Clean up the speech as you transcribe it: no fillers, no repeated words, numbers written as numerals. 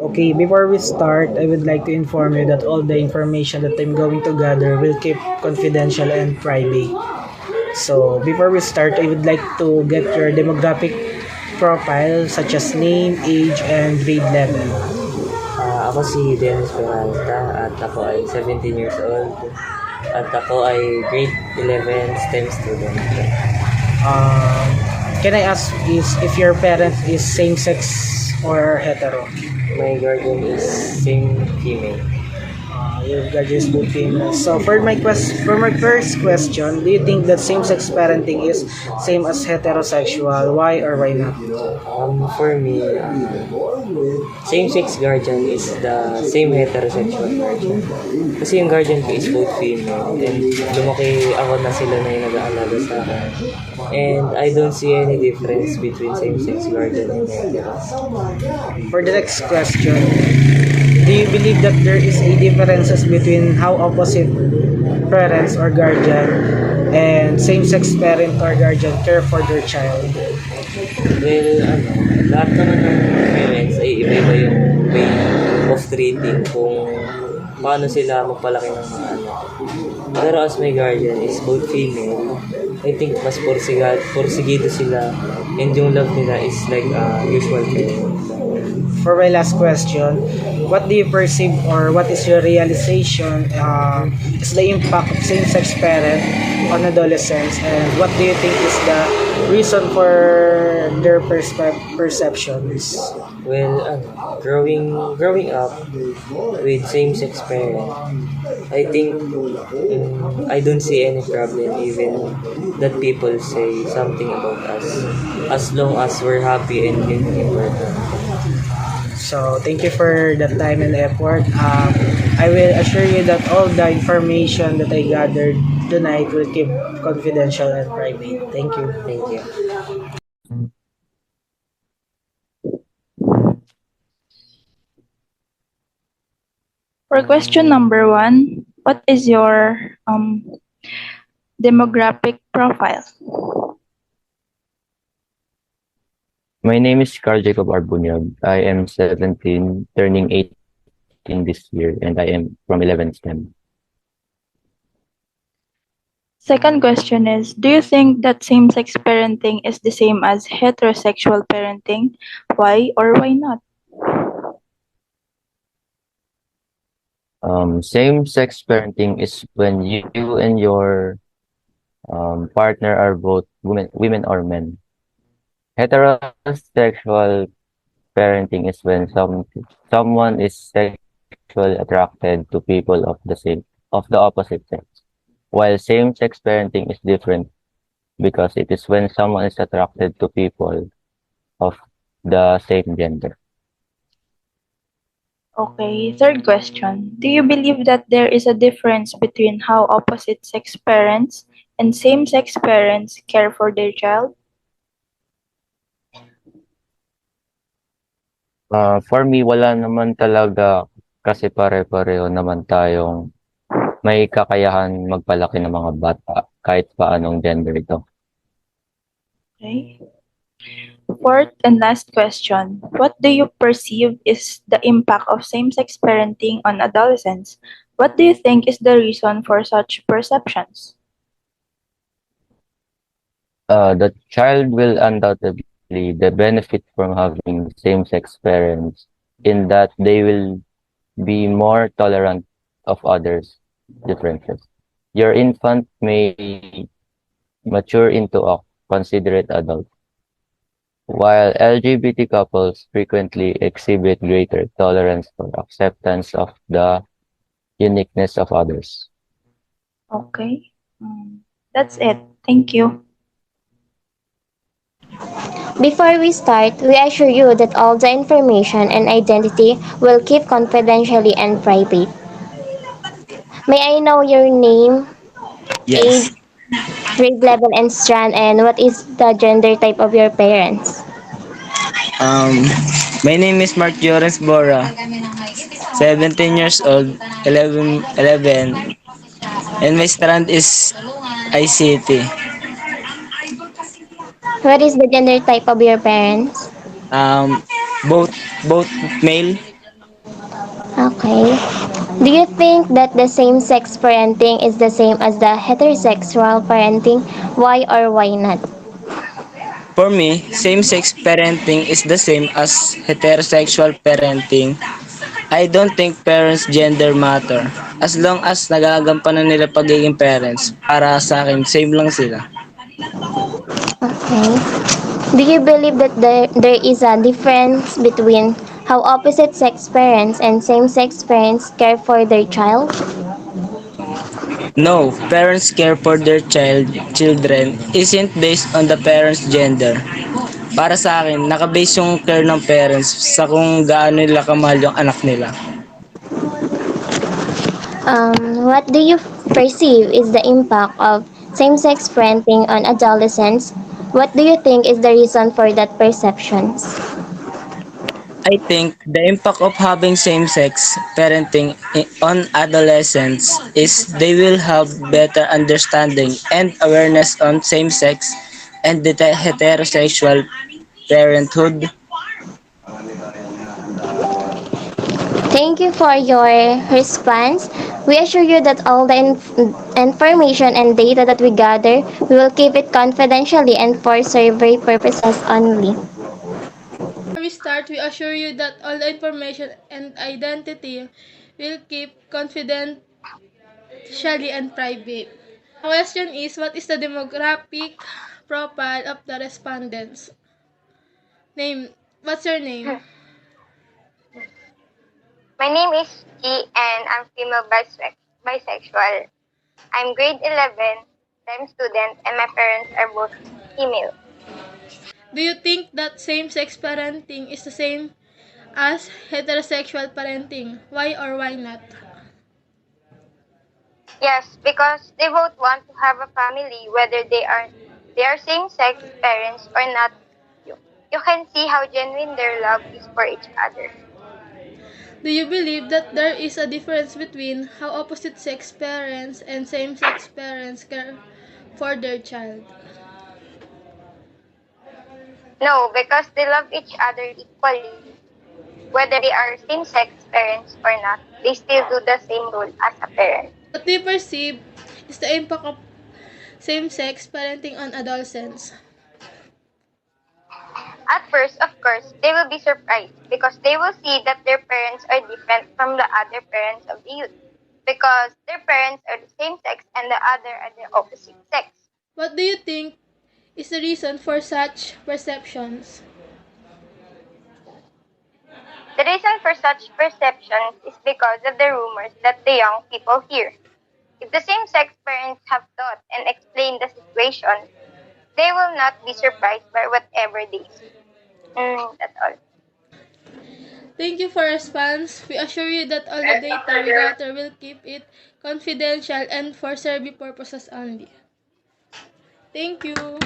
Okay, before we start, I would like to inform you that all the information that I'm going to gather will keep confidential and private. So, before we start, I would like to get your demographic profile such as name, age, and grade level. Ako si Dennis Peralta at ako ay 17 years old at ako ay grade 11 STEM student. Um, can I ask is if your parent is same-sex or hetero? My guardian is same female. Your guardian is both female. So for my first question, do you think that same-sex parenting is same as heterosexual? Why or why not? For me, same-sex guardian is the same heterosexual guardian. Kasi yung guardian ko is both female and lumaki ako na sila na yung nag-aalaga sa akin. And I don't see any difference between same-sex guardian and hetero. For the next question, do you believe that there is a differences between how opposite parents or guardian and same-sex parent or guardian care for their child? Well, lahat naman ng parents ay iba-iba yung way of treating kung paano sila magpalaki ng mga anak. Pero as my guardian is both female, I think mas porsigido sila and yung love nila is like usual care. For my last question, what do you perceive or what is your realization is the impact of same-sex parent on adolescents, and what do you think is the reason for their perceptions? Well, growing up with same-sex parent, I think I don't see any problem even that people say something about us as long as we're happy and important. So, thank you for the time and effort. I will assure you that all the information that I gathered tonight will keep confidential and private. Thank you. Thank you. For question number one, what is your demographic profile? My name is Carl Jacob Arbunyag. I am 17, turning 18 this year, and I am from 11 STEM. Second question is, do you think that same-sex parenting is the same as heterosexual parenting? Why or why not? Same-sex parenting is when you and your partner are both women or men. Heterosexual parenting is when someone is sexually attracted to people of the opposite sex. While same-sex parenting is different because it is when someone is attracted to people of the same gender. Okay, third question. Do you believe that there is a difference between how opposite sex parents and same-sex parents care for their child? For me, wala naman talaga kasi pare-pareho naman tayong may kakayahan magpalaki ng mga bata kahit pa anong gender ito. Okay. Fourth and last question. What do you perceive is the impact of same-sex parenting on adolescents? What do you think is the reason for such perceptions? The child will undoubtedly benefit from having same-sex parents in that they will be more tolerant of others' differences. Your infant may mature into a considerate adult, while LGBT couples frequently exhibit greater tolerance for acceptance of the uniqueness of others. Okay. That's it. Thank you. Before we start, we assure you that all the information and identity will keep confidentially and private. May I know your name, age, Yes. grade level, and strand, and what is the gender type of your parents? Um, my name is Mark Jones Bora, 17 years old, 11, and my strand is ICT. What is the gender type of your parents? Um, both both male. Okay. Do you think that the same-sex parenting is the same as the heterosexual parenting? Why or why not? For me, same-sex parenting is the same as heterosexual parenting. I don't think parents' gender matter. As long as nagagampanan nila pagiging parents, para sa akin, same lang sila. Okay. Do you believe that there is a difference between how opposite-sex parents and same-sex parents care for their child? No, parents' care for their children isn't based on the parents' gender. Para sa akin, nakabase yung care ng parents sa kung gaano nila kamahal yung anak nila. What do you perceive is the impact of same-sex parenting on adolescents? What do you think is the reason for that perceptions? I think the impact of having same-sex parenting on adolescents is they will have better understanding and awareness on same-sex and the heterosexual parenthood. Thank you for your response. We assure you that all the information and data that we gather, we will keep it confidentially and for survey purposes only. Before we start, we assure you that all the information and identity will keep confidentially and private. The question is, what is the demographic profile of the respondents? Name. What's your name? My name is G and I'm female bisexual. I'm grade 11, I'm student, and my parents are both female. Do you think that same-sex parenting is the same as heterosexual parenting? Why or why not? Yes, because they both want to have a family whether they are same-sex parents or not. You can see how genuine their love is for each other. Do you believe that there is a difference between how opposite-sex parents and same-sex parents care for their child? No, because they love each other equally. Whether they are same-sex parents or not, they still do the same role as a parent. What do you perceive is the impact of same-sex parenting on adolescents? At first, of course, they will be surprised because they will see that their parents are different from the other parents of the youth because their parents are the same sex and the other are the opposite sex. What do you think is the reason for such perceptions? The reason for such perceptions is because of the rumors that the young people hear. If the same sex parents have thought and explained the situation, they will not be surprised by whatever they see. That's all. Thank you for your response. We assure you that all the data we gather will keep it confidential and for survey purposes only. Thank you.